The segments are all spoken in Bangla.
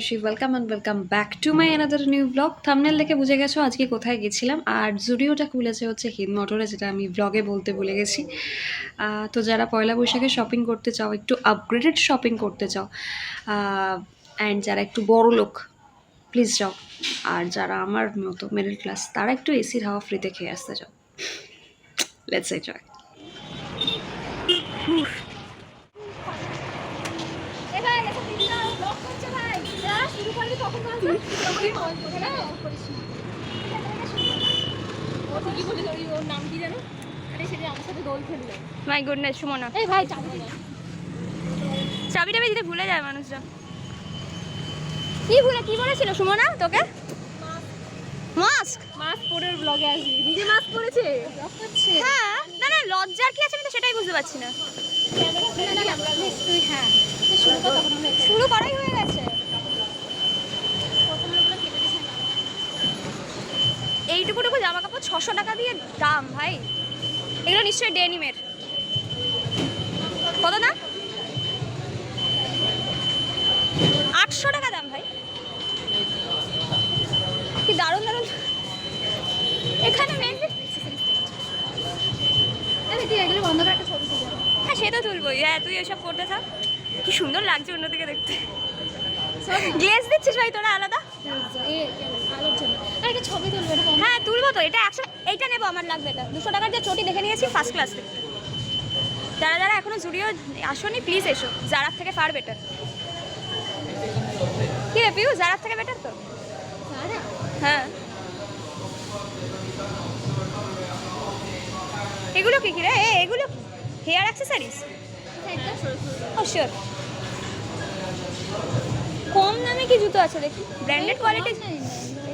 Oishi welcome and welcome back to my another new vlog. Thumbnail দেখে বুঝে গেছো আজকে কোথায় গেছিলাম। আর জুডিওটা খুলেছে হচ্ছে হিন্দ মোটরে, যেটা আমি ব্লগে বলতে ভুলে গেছি। তো যারা পয়লা বৈশাখে শপিং করতে চাও, একটু আপগ্রেডেড শপিং করতে চাও, অ্যান্ড যারা একটু বড় লোক, প্লিজ যাও। আর যারা আমার মতো মিডল ক্লাস, তারা একটু এসির হাওয়া ফ্রিতে খেয়ে আসতে যাও। Let's enjoy. My goodness, Sumana. এই ভাই চাবিটা দিতে ভুলে যায় মানুষজন। কি বলেছিল সুমনা তোকে? মাস্ক পরে ব্লগে আসবি। নিজে মাস্ক পরেছে। হ্যাঁ, না লজ্জার কি আছে আমি তো সেটাই বুঝতে পারছি না। তুই হ্যাঁ শুরু করাই হয়ে গেছে। এইটুকু জামা কাপড় 600 টাকা দিয়ে দাম ভাই। এগুলো নিশ্চয়ই ডেনিমের। কত দাম? 800 টাকা দাম ভাই। কি দারুণ দারুণ এখানে মেনলি। তুই এগুলো বন্ধ করে একটা ছবি তুলে। হ্যাঁ, সে তো তুলবই। হ্যাঁ, তুই এসব করতে থাক। কি সুন্দর লাগছে অন্যদিকে দেখতে। গ্লেজ দিচ্ছিস ভাই তোরা আলাদা? আলোর জন্য একটা ছবি তুলবে। হ্যাঁ তুলবো তো। এইটা নেবো, আমার লাগবে। এটা 200 টাকার যে চটি দেখে নিয়েছি ফার্স্ট ক্লাস থেকে। যারা যারা এখনো জুডিও আসোনি প্লিজ এসো। জারার থেকে ফার বেটার। কি রে পিউ, জারার থেকে বেটার তো? হ্যাঁ। এগুলো কি রে? এগুলো হেয়ার অ্যাক্সেসরিজ? ও শিওর। কম দামে কি জুতো আছে দেখি? ব্র্যান্ডেড কোয়ালিটি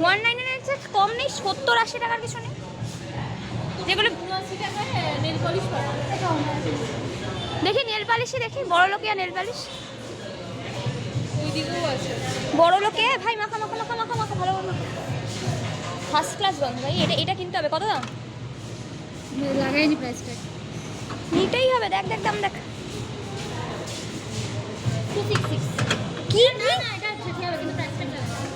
199 এর চেয়ে কম নেই? 70-80 টাকার কিছু নেই? যেগুলো 80 টাকা নেল পলিশ করা। দেখি নেল পালিশই দেখি। বড় লোকিয়া নেল পালিশ ওই দিকেও আছে। বড় লোকে ভাই মাখা ভালো ফার্স্ট ক্লাস গন্ধ ভাই। এটা কিনতে হবে। কত দাম? লাগাইনি প্রাইস ট্যাগ। নিতেই হবে। দেখ দাম দেখ। 266 কি না এটা যেতে হবে কিন্তু প্রাইস ট্যাগ লাগাই।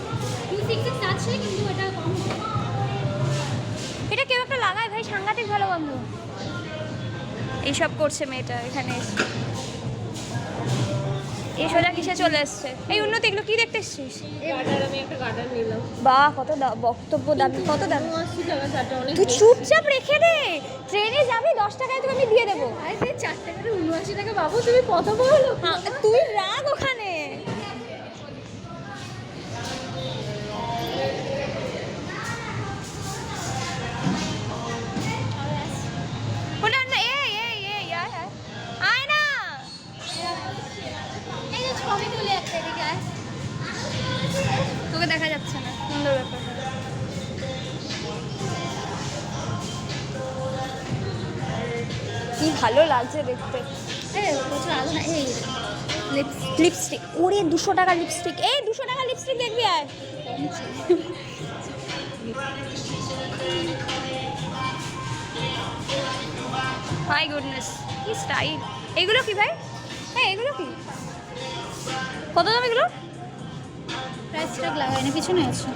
266 আছে কিন্তু এটা কম। এটা কেউ একটা লাগায় ভাই, সাংঘাতিক ভালো গন্ধ। এইসব করছে মেয়েটা এখানে এসে। এই সোজা কিসে চলে এসছে? এই উন্নতি, এগুলো কি দেখতে এসছিস? আমি একটা গার্ডার নিলাম। বাহ, কত বক্তব্য দামি। কত দাম? 80 টাকা চারটা অনেক। তুই চুপচাপ রেখে দে। ট্রেনে যাবি 10 টাকায় তোকে আমি দিয়ে দেবো। আরে 4 টাকা 79 টাকা বাবু, তুমি কত বলো? তুই রাগ ওখানে। আয় না। এই যে ছবি তুলে একটা এদিকে আয়। তোকে দেখা যাচ্ছে না, সুন্দর ব্যাপার। কি ভালো লাগছে দেখতে। এই প্রচুর আলো না। এই লিপস্টিক। ওরে 200 টাকা লিপস্টিক। এই 200 টাকা লিপস্টিক দেখবি আয়। মাই গুডনেস, কি স্টাইল। এগুলো কি ভাই? হ্যাঁ, এগুলো কি? কত দাম এগুলো? প্রাইস ট্যাগ লাগাই না, পিছনে আছে।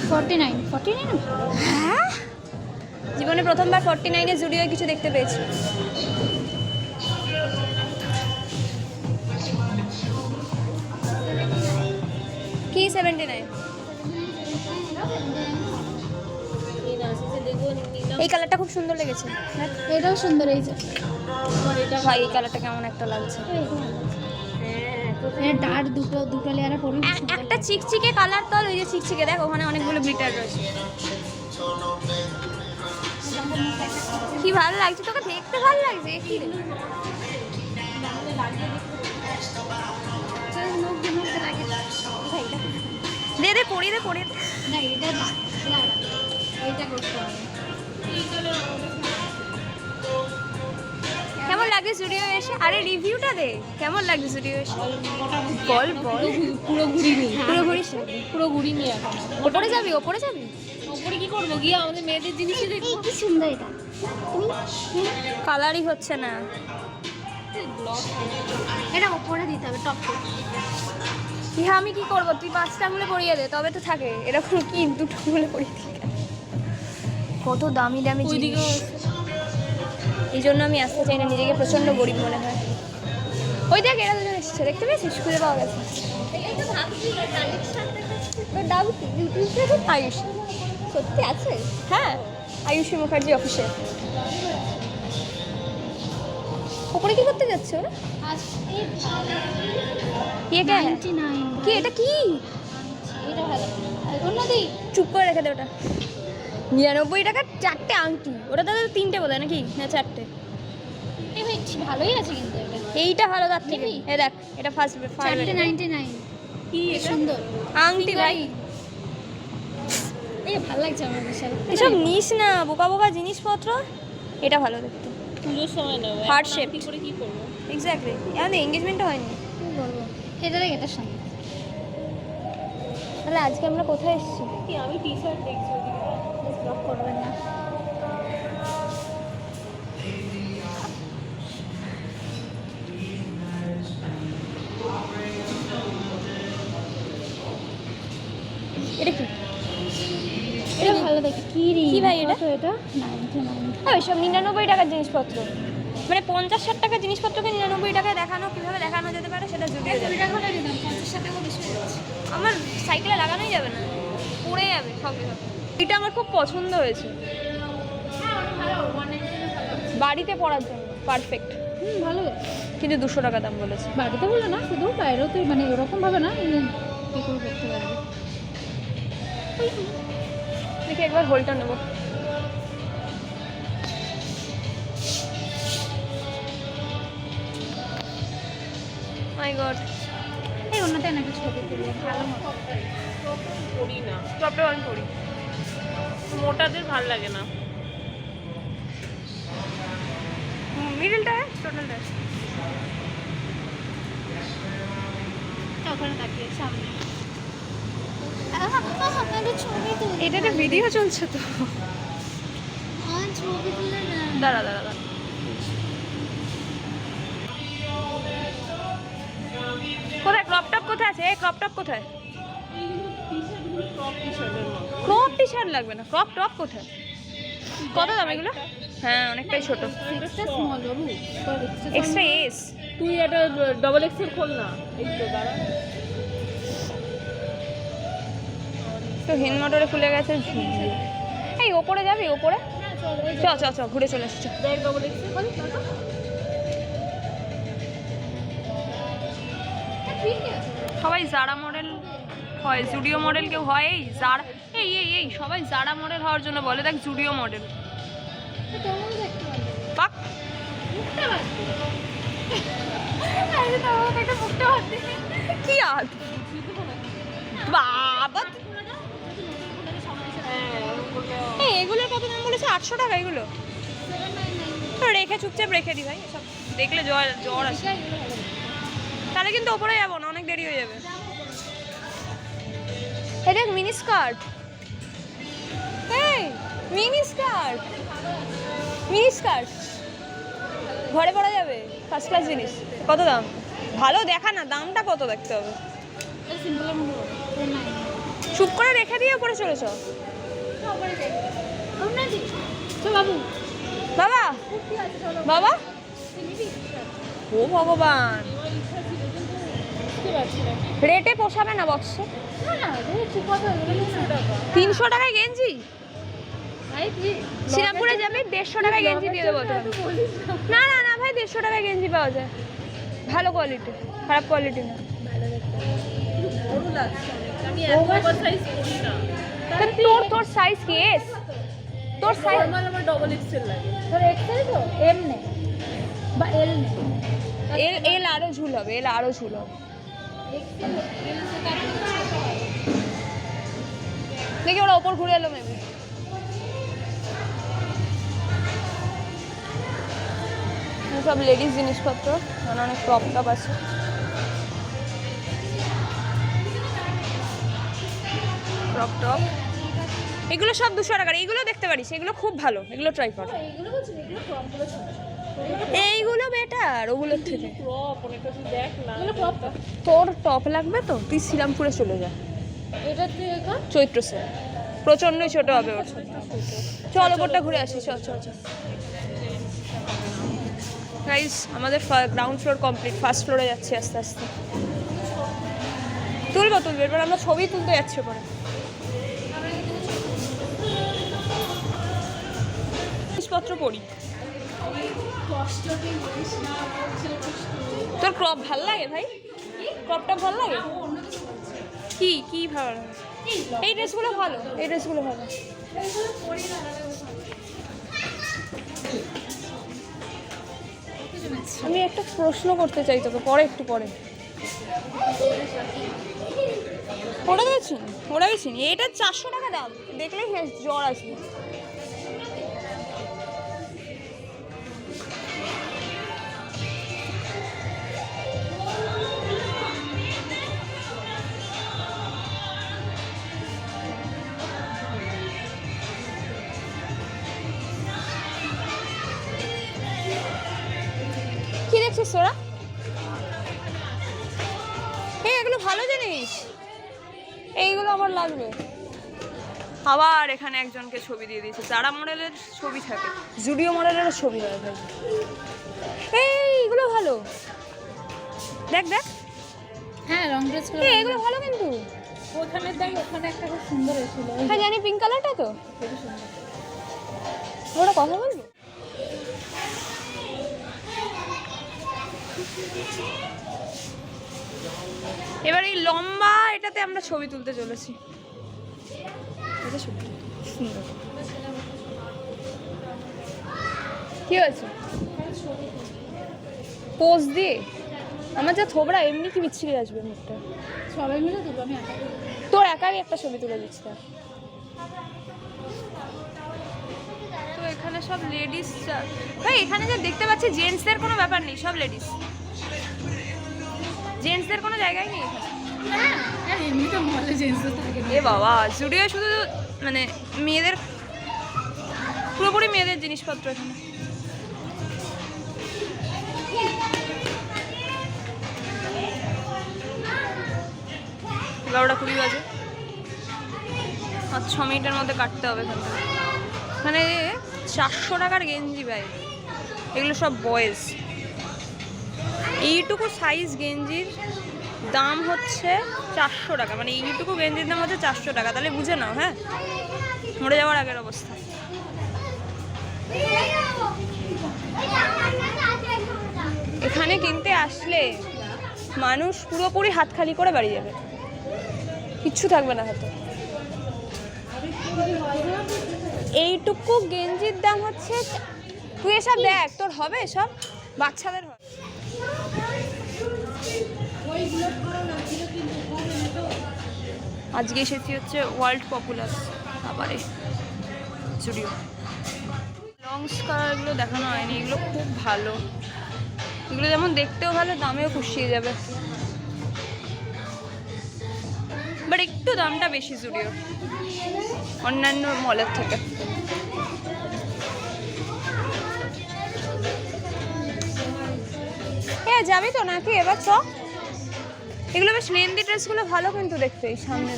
49 হ্যাঁ, জীবনে প্রথমবার 49-এ জুডিও কিছু দেখতে পেয়েছি। কি 79? এই কালারটা খুব সুন্দর লেগেছে। এটাও সুন্দর। এই যে ভাই, এই কালারটা কেমন একটা লাগছে। এর ডার্ক দুটো লেয়ারে পড়ি। একটা চিকচিকে কালার তো। ওই যে চিকচিকে দেখ, ওখানে অনেকগুলো গ্লিটার রয়েছে। কি ভালো লাগছে তোকে দেখতে, ভালো লাগছে। কি রে? দে পড়ি দে। না এটা এইটা করতে হবে। কেমন লাগছে জুডিও এসে? আরে রিভিউটা দে, কেমন লাগছে জুডিও এসে? বল পুরো ঘুরিনি। পুরো ঘুরিস? পুরো ঘুরিনি এখন। ওপরে যাবি? ওপরে কি করবো গিয়ে? আমাদের মেয়েদের জিনিসই দেখবো। কি সুন্দর এটা। কালারই হচ্ছে না। এটা ওপরে দিতে হবে টপ করে। হ্যাঁ আমি কি করবো, তুই 5টা আঙুলে পরিয়ে দে তবে তো থাকে, এরকম কি 2টো আঙুলে পরিয়ে দিই কেন? কত দামি দামি জিনিস, এই জন্য আমি আসতে চাই না, নিজেকে প্রচণ্ড গরিব মনে হয়। ওই দেখ এরা দুজন এসেছে, দেখতে পেয়েছিস, খুঁজে পাওয়া গেছে। তোর নাম কি? আয়ুষ। সত্যি আছে? হ্যাঁ, আয়ুষী মুখার্জি অফিসে। ওপরে কি করতে যাচ্ছে ওরা? আজ এই এটা 99 কি, এটা কি? এটা ভালো। অন্যদি চুপ করে রেখে দে ওটা। 99 টাকার 4টে আংটি, ওটা তাহলে 3টে বোধ হয় নাকি, না 4টে? এই ভাই ভালোই আছে কিন্তু এটা। এইটা ভালো তার থেকে। নিবি? এ দেখ এটা ফার্স্ট 499 কি সুন্দর আংটি ভাই। এই ভালো লাগছে আমার বিশাল। এসব নিস না, বোকা বোকা জিনিসপত্র। এটা ভালো দেখতে, পুজোর সময় নেবো, হার্ট এখন শেপ কি করে কি করবো? এক্স্যাক্টলি। আমাদের এঙ্গেজমেন্টও হয়নি। কি বলবো, এটা দেখ এটার সঙ্গে তাহলে আজকে আমরা কোথায় এসেছি? কি আমি টি শার্ট দেখছি ওদিকে, ব্লক করবেন না। এটা কি? এটা ভালো দেখি কি রে কি ভাই এটা? কত এটা 99 ওই সব 99 টাকার জিনিসপত্র, মানে 50-60 টাকার জিনিসপত্রকে 99 টাকায় দেখানো, কিভাবে দেখানো যেতে পারে সেটা জুড়িয়ে যাবে। 2 টাকা হলে দিতাম 50 টাকা বেশি হয়ে যাচ্ছে। আমার সাইকেলে লাগানোই যাবে না, পড়ে যাবে সবে সবে। এটা আমার খুব পছন্দ হয়েছে, বাড়িতে পরার জন্য পারফেক্ট, ভালো কিন্তু 200 টাকা দাম বলেছে। বাড়িতে বলে না, শুধু বাইরেও তো মানে ওরকম ভাবে না, কি করে করতে পারবে। দেখি একবার হোলটা নেবো। মাই গড, এই অন্যতে নাকি ছবি তুললে ভালো মতো। করি না, টপটা আমি পড়ি। মোটাদের ভাল লাগে না। মিডলটা টোটালটা ওখানে তাকিয়ে সামনে একটা ছবি তুলে। এটা একটা ভিডিও চলছে তো। ছবি তুলে না। দাঁড়া দাঁড়া দাঁড়া, কোথায় ক্রপ টপ কোথায় আছে? ক্রপ টপ কোথায়? ক্রপ টি শার্ট লাগবে না, ক্রপ টপ কোথায়? কত দাম এগুলো? হ্যাঁ অনেকটাই ছোট, এক্সট্রা স্মল বাবু, এক্সট্রা এস। তুই একটা ডবল এক্সেল খোল না, এই তো দাঁড়া। তো হিন মোটরে খুলে গেছে। এই ওপরে যাবি? ওপরে চ চ চ, ঘুরে চলে আসছি। দেখ ডবল এক্সেল খোল না। সবাই জারা মডেল হয়, জুডিও মডেল কেউ হয়? এই জারা, এই এই এই সবাই জারা মডেল হওয়ার জন্য বলে, দেখ জুডিও মডেল। পাক কি আর বাবা, এই এগুলোর কত দাম বলেছে? 800 টাকা এগুলো। রেখে চুপচাপ রেখে দি ভাই, এসব দেখলে জ্বর জ্বর আসে। তাহলে কিন্তু ওপরে যাবো না, অনেক দেরি হয়ে যাবে। এটা মিনি স্কার্ট, এই মিনি স্কার্ট, মিনি স্কার্ট ঘরে পরা যাবে, ফার্স্ট ক্লাস জিনিস। কত দাম? ভালো দেখা না, দামটা কত দেখতে হবে। সিম্পলের মধ্যে চুপ করে রেখে দিয়ে ওপরে চলেছ। বাবু বাবা বাবা, ও ভগবান, রেটে পোষাবে না বক্স। না না ঠিক কথা, 300 টাকায় গেঞ্জি? শ্রীরামপুরে যাবে 150 টাকায় গেঞ্জি দিয়ে দেবো তো। না না না ভাই, 150 টাকায় গেঞ্জি পাওয়া যায়, ভালো কোয়ালিটি, খারাপ কোয়ালিটি না। বড় লাগছে অনেক। আমি এত বড় সাইজ করি না। তা তোর তোর সাইজ কি? এস? তোর সাইজ নরমাল আমার ডবল এক্সেল লাগে। তোর এক্সেল তো এম নে বা এল নে। এল, এল আরো ঝুল হবে, এল আরো ঝুল হবে। দেখি ওরা ওপর ঘুরে এলো মেবি। সব লেডিস জিনিসপত্র, মানে অনেক ক্রপ টপ আছে। ক্রপ টপ এগুলো সব 200 টাকার। এইগুলো দেখতে পারিস, এগুলো খুব ভালো, এগুলো ট্রাই কর। এইগুলো বলছি, এগুলো কমগুলো ছোট। এইগুলো বেটার ওগুলোর থেকে। ক্রপ অনেকটা তুই দেখ না। তোর টপ লাগবে তো তুই শ্রীরামপুরে চলে যা, এটা তুই এখন চৈত্র সেল প্রচন্ডই ছোট হবে ওর। চল ওপরটা ঘুরে আসি, চল চল চল। গাইস আমাদের গ্রাউন্ড ফ্লোর কমপ্লিট, ফার্স্ট ফ্লোরে যাচ্ছি আস্তে আস্তে। তুলবো এবার আমরা ছবি তুলতে যাচ্ছি পরে। জিনিসপত্র পড়ি। তোর ক্রপ ভাল লাগে ভাই? ক্রপটা ভাল লাগে? কি কি ভালো লাগে? এই ড্রেসগুলো ভালো, এই ড্রেসগুলো ভালো। আমি একটা প্রশ্ন করতে চাই তোকে পরে, একটু পরে। ওটা দেখছি, ওটা গেছি এটা 400 টাকা দাম, দেখলেই জ্বর আসবে। কি দেখছিস তোরা? এই এগুলো ভালো জিনিস, এইগুলো আমার লাগবে। আবার এখানে একজনকে ছবি দিয়ে দিয়েছে, যারা মডেলের ছবি থাকে, জুডিও মডেলেরও ছবি হয় ভাই। এইগুলো ভালো, দেখ দেখ। হ্যাঁ লং ড্রেস এগুলো ভালো কিন্তু। ওখানে দেখ, ওখানে একটা খুব সুন্দর এসেছিল। হ্যাঁ জানি, পিঙ্ক কালারটা তো। ওটা কথা বলবো? এবার এই লম্বা এটাতে আমরা ছবি তুলতে চলেছি। এটা সুন্দর। কি হয়েছে? পোজ দিয়ে আমার যা থোবড়া, এমনি কি বিচ্ছিরি আসবে মুখটা। সবাই মিলে তুলবো, আমি একা। তোর একাই একটা ছবি তুলে দিচ্ছি। তো এখানে সব লেডিস ভাই, এখানে যা দেখতে পাচ্ছি জেন্টসদের কোনো ব্যাপার নেই, সব লেডিস। জেন্টসদের কোনো জায়গায় নেই এখানে। হ্যাঁ এমনি তো মলে জেন্টসও থাকে। এ বাবা, জুডিও শুধু মানে মেয়েদের, পুরোপুরি মেয়েদের জিনিসপত্র এখানে। বারোটা 20 বাজে, আর 6 মিনিটের মধ্যে কাটতে হবে এখান থেকে। এখানে 400 টাকার গেঞ্জি ভাই, এগুলো সব বয়েজ। এইটুকু সাইজ গেঞ্জির দাম হচ্ছে 400 টাকা, মানে এইটুকু গেঞ্জির দাম হচ্ছে 400 টাকা। তাহলে বুঝে নাও, হ্যাঁ, মরে যাওয়ার আগের অবস্থা। এখানে কিনতে আসলে মানুষ পুরোপুরি হাত খালি করে বাড়ি যাবে, কিচ্ছু থাকবে না হাতে। এইটুকু গেঞ্জির দাম হচ্ছে, তুই এসব দেখ, তোর হবে সব বাচ্চাদের হবে। আজকে এসেছি হচ্ছে ওয়ার্ল্ড পপুলার, আবারে জুডিও। লং স্কার্টগুলো দেখানো হয়নি, এগুলো খুব ভালো। এগুলো যেমন দেখতেও ভালো, দামেও পুষিয়ে যাবে, বাট একটু দামটা বেশি জুডিও অন্যান্য মলের থেকে। হ্যাঁ যাবি তো নাকি এবার? চ, এগুলো বেশ লেন্দি ড্রেসগুলো ভালো কিন্তু দেখতে। এই সামনে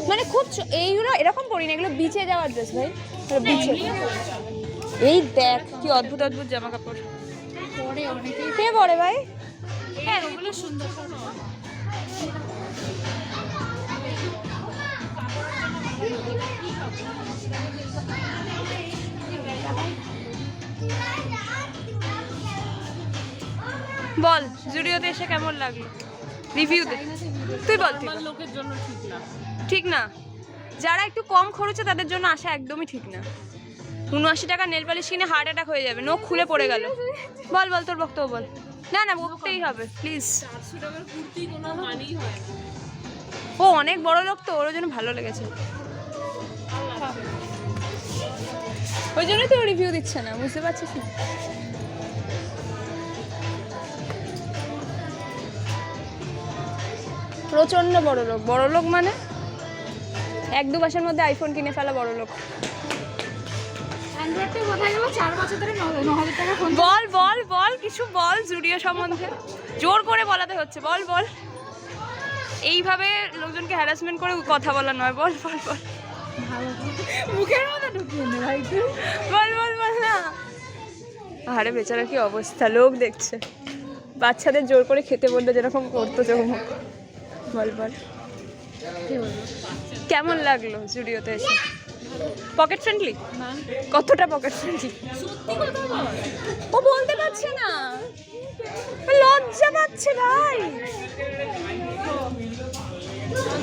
মানে খুব এইগুলো এরকম পরি না, এগুলো বিচে যাওয়ার ড্রেস ভাই, বিচে। এই দেখ কি অদ্ভুত অদ্ভুত জামা কাপড় পরে অনেকেই কে পরে ভাই? হ্যাঁ ওগুলো সুন্দর। বল জুডিওতে এসে কেমন লাগলো, রিভিউ দে, তুই বল। আমার লোকের জন্য ঠিক না। ঠিক না, যারা একটু কম খরচে তাদের জন্য আসা একদমই ঠিক না। 79 টাকা নেল পালিশ কিনে হার্ট অ্যাটাক হয়ে যাবে, নখ খুলে পড়ে গেল। বল বল তোর বক্তব্য বল। না না বলতেই হবে প্লিজ। 400 টাকার কুর্তি কোনো মানেই হয় না। ও অনেক বড় লোক তো, ওর জন্য ভালো লেগেছে, ওই জন্যই তো রিভিউ দিচ্ছে না, বুঝতে পারছিস না? প্রচন্ড বড় লোক, বড় লোক মানে 1-2 মাসের মধ্যে আইফোন কিনে ফেলা বড় লোক। অ্যান্ড্রয়েডটা কোথায় গেল? 4 বছর ধরে 9,000 টাকা ফোন। বল বল বল কিছু বল জুডিও সম্বন্ধে, জোর করে বলাতে হচ্ছে, বল বল। এইভাবে লোকজনকে হ্যারাসমেন্ট করে কথা বলা নয়, বল বল বল। মুখের মধ্যে ঢুকিয়ে নে ভাই তুই। বল বল বল না। আরে বেচারা কি অবস্থা, লোক দেখছে। বাচ্চাদের জোর করে খেতে বললে যেরকম করতো চৌমুখ। বল বল কেমন লাগলো জুডিওতে এসে? Pocket friendly? কতটা পকেট ফ্রেন্ডলি? ও বলতে পারছে না, লজ্জা পাচ্ছে ভাই।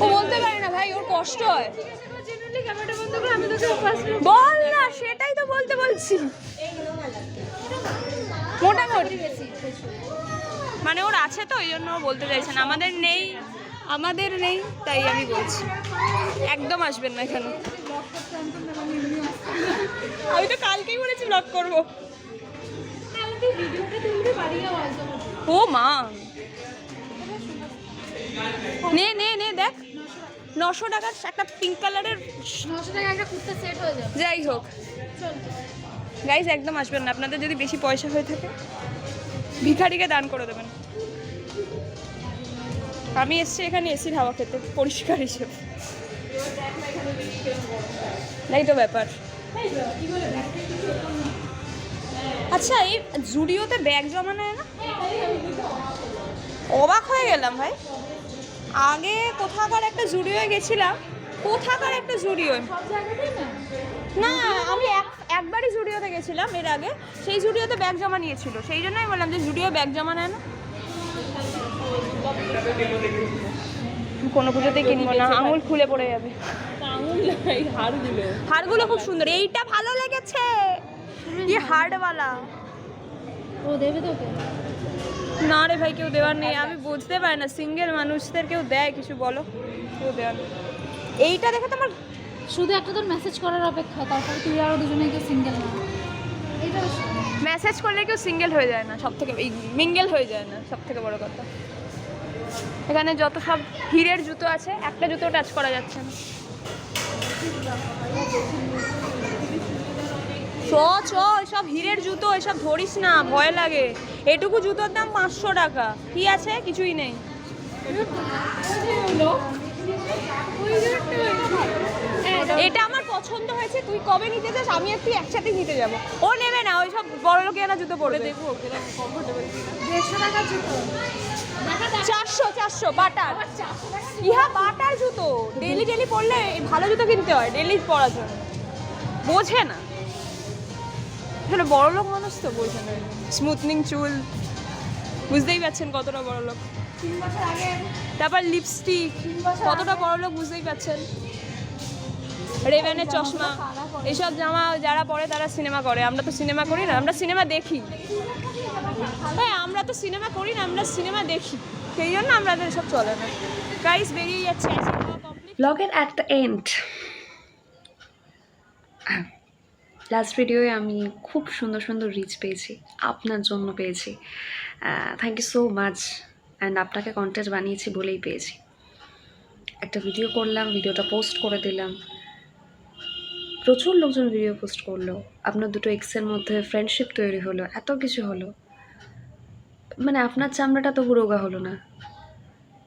ও বলতে পারে না ভাই, ওর কষ্ট হয়। বল না, সেটাই তো বলতে বলছি। মোটামুটি মানে ওর আছে তো এই জন্য বলতে চাইছেন, আমাদের নেই তাই আমি বলছি। একদম আসবেন না এখানে। আমি তো কালকেই বলেছি ব্লগ করবো। ও মা, নে নে নে দেখ, 900 টাকার একটা পিঙ্ক কালারের 900 টাকা একটা কুর্তা সেট হয়ে যাবে। যাই হোক গাইজ, একদম আসবেন না। আপনাদের যদি বেশি পয়সা হয়ে থাকে ভিখারিকে দান করে দেবেন। আমি এসছি এখানে এসির হাওয়া খেতে, পরিষ্কার হিসেবে। এই তো ব্যাপার। আচ্ছা, এই জুডিওতে ব্যাগ জমা নেয় না? অবাক হয়ে গেলাম ভাই। আগে কোথাকার একটা জুডিওয়ে গেছিলাম, কোথাকার একটা জুডিও না, আমি একবারই জুডিওতে গেছিলাম এর আগে, সেই জুডিওতে ব্যাগ জমা নিয়েছিল। সেই জন্যই বললাম যে জুডিও ব্যাগ জমা নেয় না। কোনো পুজোতেই কিনবো না, আঙুল খুলে পড়ে যাবে। হারগুলো খুব সুন্দর, এইটা ভালো লেগেছে, কি হার্ডওয়ালা। ও দেবে তোকে? না রে ভাই, কেউ দেওয়ার নেই। আমি বুঝতে পারি না, সিঙ্গেল মানুষদের কেউ দেয় কিছু, বলো? কেউ দেওয়ার নেই। এইটা দেখে তো আমার শুধু একটা তোর মেসেজ করার অপেক্ষা, তারপর তুই আরো দুজনে কেউ সিঙ্গেল না। এটা মেসেজ করলে কেউ সিঙ্গেল হয়ে যায় না, সব থেকে মিঙ্গেল হয়ে যায় না, সব থেকে বড় কথা। এখানে যত সব হীরের জুতো আছে, একটা জুতো টাচ করা যাচ্ছে না। সব হীরের জুতো, এসব ধরিস না, ভয় লাগে। এটুকু জুতোর দাম 500 টাকা। কি আছে? কিছুই নেই। এটা আমার পছন্দ হয়েছে, তুই কবে নিতে চাস? আমি একটু একসাথে নিতে যাবো। ও নেবে না, ওই সব বড় লোকেরা জুতো পরবে। দেখবো 150 টাকার জুতো। 400 বাটার। ইহা বাটার জুতো, ডেলি ডেলি পরলে ভালো জুতো কিনতে হয়, ডেলি পরার জন্য। বোঝে না, আসলে বড় লোক মানুষ তো বোঝে না। স্মুথনিং চুল, বুঝতেই পারছেন কতটা বড় লোক। 3 বছর আগে তারপর লিপস্টিক, কতটা বড় লোক বুঝতেই পারছেন। রেবেনের চশমা, এইসব জামা যারা পরে তারা সিনেমা করে। আমরা তো সিনেমা করি না, আমরা সিনেমা দেখি। হ্যাঁ, আমরা তো সিনেমা করি না, আমরা সিনেমা দেখি, সেই জন্য আমাদের সব চলে না। গাইস, বেরিয়ে যাচ্ছে। ব্লগের অ্যাট দ্য এন্ড, লাস্ট ভিডিওয়ে আমি খুব সুন্দর সুন্দর রিচ পেয়েছি, আপনার জন্য পেয়েছি। Thank you so much. And আপনাকে কন্টেন্ট বানিয়েছি বলেই পেয়েছি। একটা ভিডিও করলাম, ভিডিওটা পোস্ট করে দিলাম, প্রচুর লোকজন ভিডিও পোস্ট করলো, আপনার দুটো এক্সের মধ্যে ফ্রেন্ডশিপ তৈরি হলো, এত কিছু হলো। মানে আপনার চামড়াটা তবু রোগা হলো না।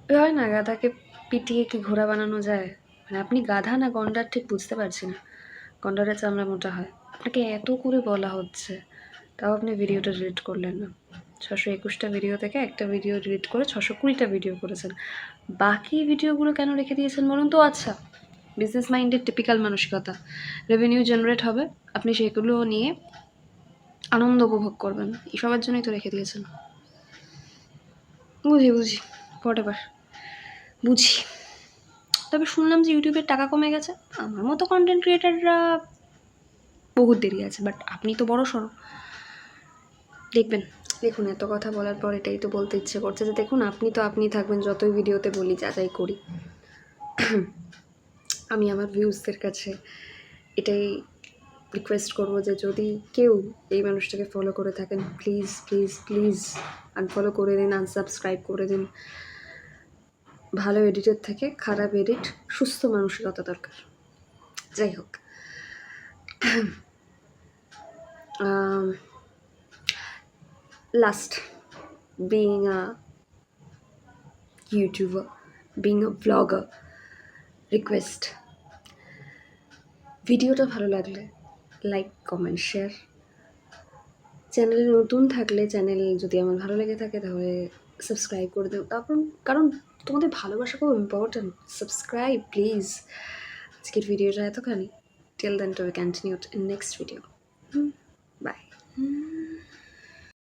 ওই হয় না, গাধাকে পিটিয়ে কি ঘোড়া বানানো যায়? মানে আপনি গাধা না গন্ডার ঠিক বুঝতে পারছি না। গন্ডারের চামড়া মোটা হয়। আপনাকে এত করে বলা হচ্ছে, তাও আপনি ভিডিওটা ডিলিট করলেন না। 621টা ভিডিও থেকে একটা ভিডিও ডিলিট করে 620টা ভিডিও করেছেন। বাকি ভিডিওগুলো কেন রেখে দিয়েছেন বলুন তো? আচ্ছা, বিজনেস মাইন্ডের টিপিক্যাল মানসিকতা, রেভিনিউ জেনারেট হবে, আপনি সেগুলো নিয়ে আনন্দ উপভোগ করবেন, এসবের জন্যই তো রেখে দিয়েছেন। বুঝি হোয়াটএভার, বুঝি। তবে শুনলাম যে ইউটিউবের টাকা কমে গেছে। আমার মতো কন্টেন্ট ক্রিয়েটাররা বহুত দেরি আছে, বাট আপনি তো বড় সড়ো, দেখুন এত কথা বলার পর এটাই তো বলতে ইচ্ছে করছে যে দেখুন, আপনি তো আপনিই থাকবেন যতই ভিডিওতে বলি, যাচাই করি। আমি আমার ভিউজদের কাছে এটাই রিকোয়েস্ট করবো যে যদি কেউ এই মানুষটাকে ফলো করে থাকেন, প্লিজ প্লিজ প্লিজ আনফলো করে দিন, আনসাবস্ক্রাইব করে দিন। ভালো এডিটের থেকে খারাপ এডিট, সুস্থ মানসিকতা দরকার। যাই হোক, Last, being a YouTuber, being a vlogger, request, ভিডিওটা ভালো লাগলে লাইক, কমেন্ট, শেয়ার। চ্যানেলে নতুন থাকলে, চ্যানেল যদি আমার ভালো লেগে থাকে তাহলে সাবস্ক্রাইব করে দেবো। তারপর কারণ তোমাদের ভালোবাসা খুব ইম্পর্ট্যান্ট। Subscribe please. আজকের ভিডিওটা এতখানি। Till then to continue in next video. By.